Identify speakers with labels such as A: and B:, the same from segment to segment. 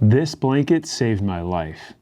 A: This blanket saved my life.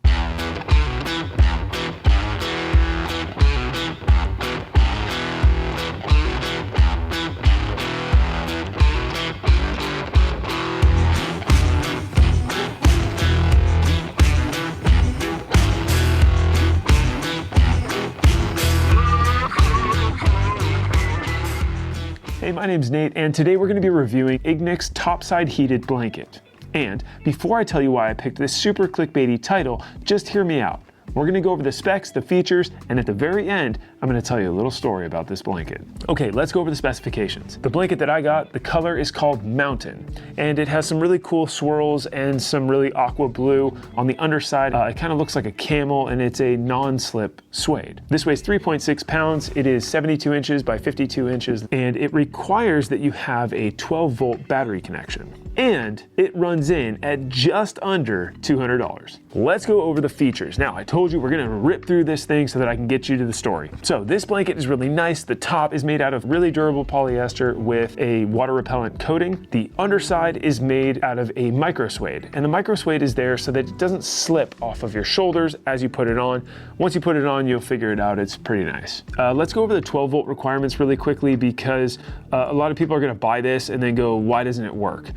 A: Hey, my name's Nate, and today we're going to be reviewing Ignik's Topside Heated Blanket. And before I tell you why I picked this super clickbaity title, just hear me out. We're going to go over the specs, the features, and at the very end, I'm going to tell you a little story about this blanket. Okay, let's go over the specifications. The blanket that I got, the color is called Mountain, and it has some really cool swirls and some really aqua blue. On the underside, it kind of looks like a camel, and it's a non-slip suede. This weighs 3.6 pounds. It is 72 inches by 52 inches, and it requires that you have a 12-volt battery connection. And it runs in at just under $200. Let's go over the features. Now, I told you we're gonna rip through this thing so that I can get you to the story. So this blanket is really nice. The top is made out of really durable polyester with a water repellent coating. The underside is made out of a micro suede, and the micro suede is there so that it doesn't slip off of your shoulders as you put it on. Once you put it on, you'll figure it out. It's pretty nice. Let's go over the 12-volt requirements really quickly because a lot of people are gonna buy this and then go, why doesn't it work?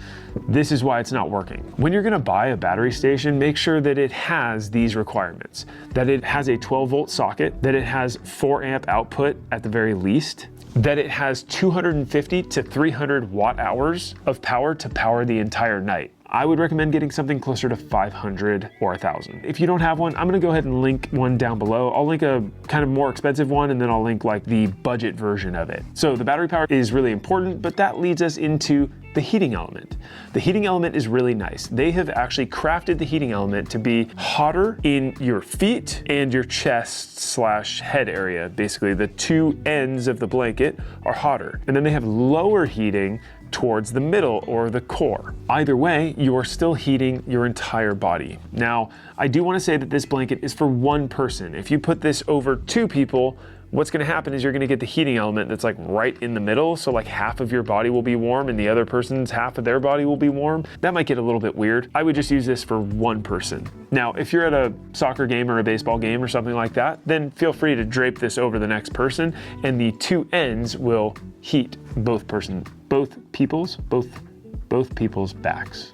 A: This is why it's not working. When you're gonna buy a battery station, make sure that it has these requirements. That it has a 12-volt socket, that it has 4 amp output at the very least, that it has 250 to 300 watt hours of power to power the entire night. I would recommend getting something closer to 500 or 1,000. If you don't have one, I'm gonna go ahead and link one down below. I'll link a kind of more expensive one, and then I'll link like the budget version of it. So the battery power is really important, but that leads us into the heating element. The heating element is really nice. They have actually crafted the heating element to be hotter in your feet and your chest/head area. Basically, the two ends of the blanket are hotter. And then they have lower heating towards the middle or the core. Either way, you are still heating your entire body. Now, I do want to say that this blanket is for one person. If you put this over 2 people, what's gonna happen is you're gonna get the heating element that's like right in the middle. So like half of your body will be warm and the other person's half of their body will be warm. That might get a little bit weird. I would just use this for one person. Now, if you're at a soccer game or a baseball game or something like that, then feel free to drape this over the next person, and the two ends will heat both people's backs.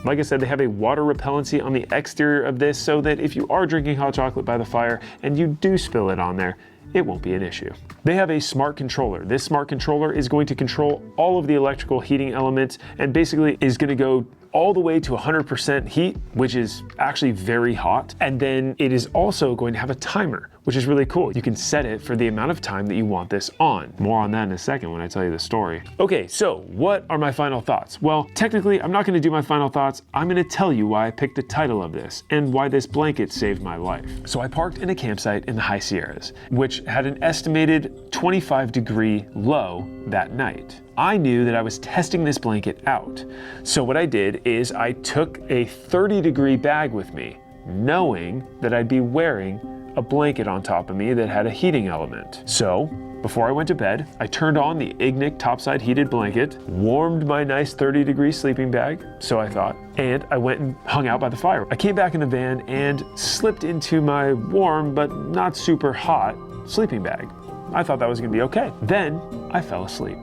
A: Like I said, they have a water repellency on the exterior of this so that if you are drinking hot chocolate by the fire and you do spill it on there, it won't be an issue. They have a smart controller. This smart controller is going to control all of the electrical heating elements and basically is gonna go all the way to 100% heat, which is actually very hot. And then it is also going to have a timer, which is really cool. You can set it for the amount of time that you want this on. More on that in a second when I tell you the story. Okay, so what are my final thoughts? Well, technically, I'm not gonna do my final thoughts. I'm gonna tell you why I picked the title of this and why this blanket saved my life. So I parked in a campsite in the high Sierras, which had an estimated 25-degree low that night. I knew that I was testing this blanket out. So what I did is I took a 30-degree bag with me, knowing that I'd be wearing a blanket on top of me that had a heating element. So before I went to bed, I turned on the Ignik Topside Heated Blanket, warmed my nice 30-degree sleeping bag, so I thought, and I went and hung out by the fire. I came back in the van and slipped into my warm but not super hot sleeping bag. I thought that was gonna be okay. Then I fell asleep,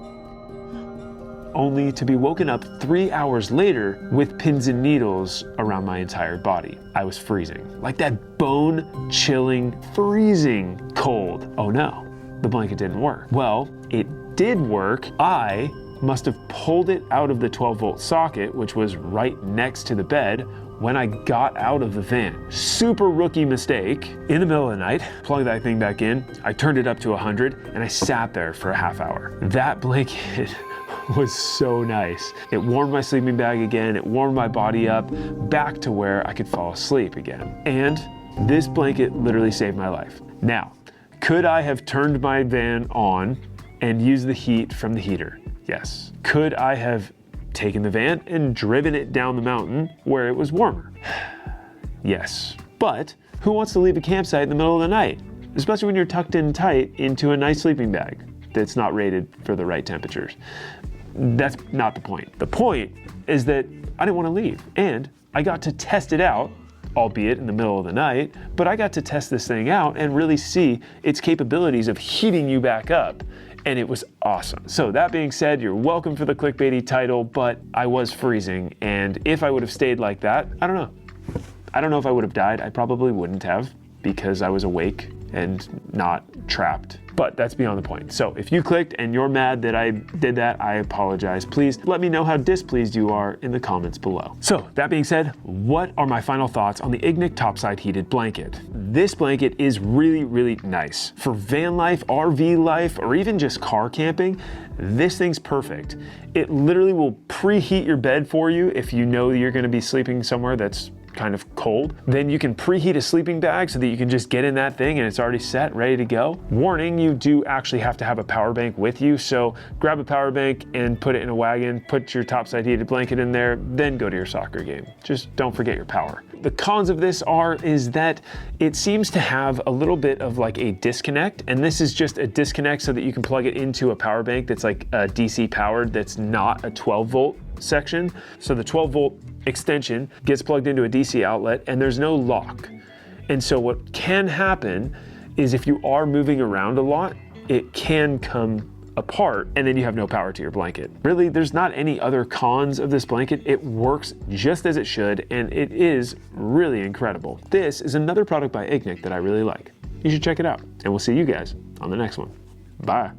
A: only to be woken up 3 hours later with pins and needles around my entire body. I was freezing, like that bone-chilling, freezing cold. Oh no, the blanket didn't work. Well, it did work. I must have pulled it out of the 12-volt socket, which was right next to the bed, when I got out of the van. Super rookie mistake. In the middle of the night, plugged that thing back in, I turned it up to 100, and I sat there for a half hour. That blanket was so nice. It warmed my sleeping bag again, it warmed my body up back to where I could fall asleep again. And this blanket literally saved my life. Now, could I have turned my van on and used the heat from the heater? Yes. Could I have taken the van and driven it down the mountain where it was warmer? Yes. But who wants to leave a campsite in the middle of the night? Especially when you're tucked in tight into a nice sleeping bag that's not rated for the right temperatures. That's not the point. The point is that I didn't want to leave, and I got to test it out, albeit in the middle of the night, but I got to test this thing out and really see its capabilities of heating you back up. And it was awesome. So that being said, you're welcome for the clickbaity title, but I was freezing. And if I would have stayed like that, I don't know. I don't know if I would have died. I probably wouldn't have, because I was awake and not trapped. But that's beyond the point. So if you clicked and you're mad that I did that, I apologize. Please let me know how displeased you are in the comments below. So that being said, what are my final thoughts on the Ignik Topside Heated Blanket? This blanket is really, really nice. For van life, RV life, or even just car camping, this thing's perfect. It literally will preheat your bed for you if you know you're gonna be sleeping somewhere that's kind of cold. Then you can preheat a sleeping bag so that you can just get in that thing and it's already set, ready to go. Warning, you do actually have to have a power bank with you, so grab a power bank and put it in a wagon, put your topside heated blanket in there, then go to your soccer game. Just don't forget your power. The cons of this is that it seems to have a little bit of like a disconnect, and this is just a disconnect so that you can plug it into a power bank that's like DC powered, that's not a 12 volt section. So the 12 volt extension gets plugged into a DC outlet and there's no lock. And so what can happen is if you are moving around a lot, it can come apart and then you have no power to your blanket. Really, there's not any other cons of this blanket. It works just as it should and it is really incredible. This is another product by Ignik that I really like. You should check it out and we'll see you guys on the next one. Bye.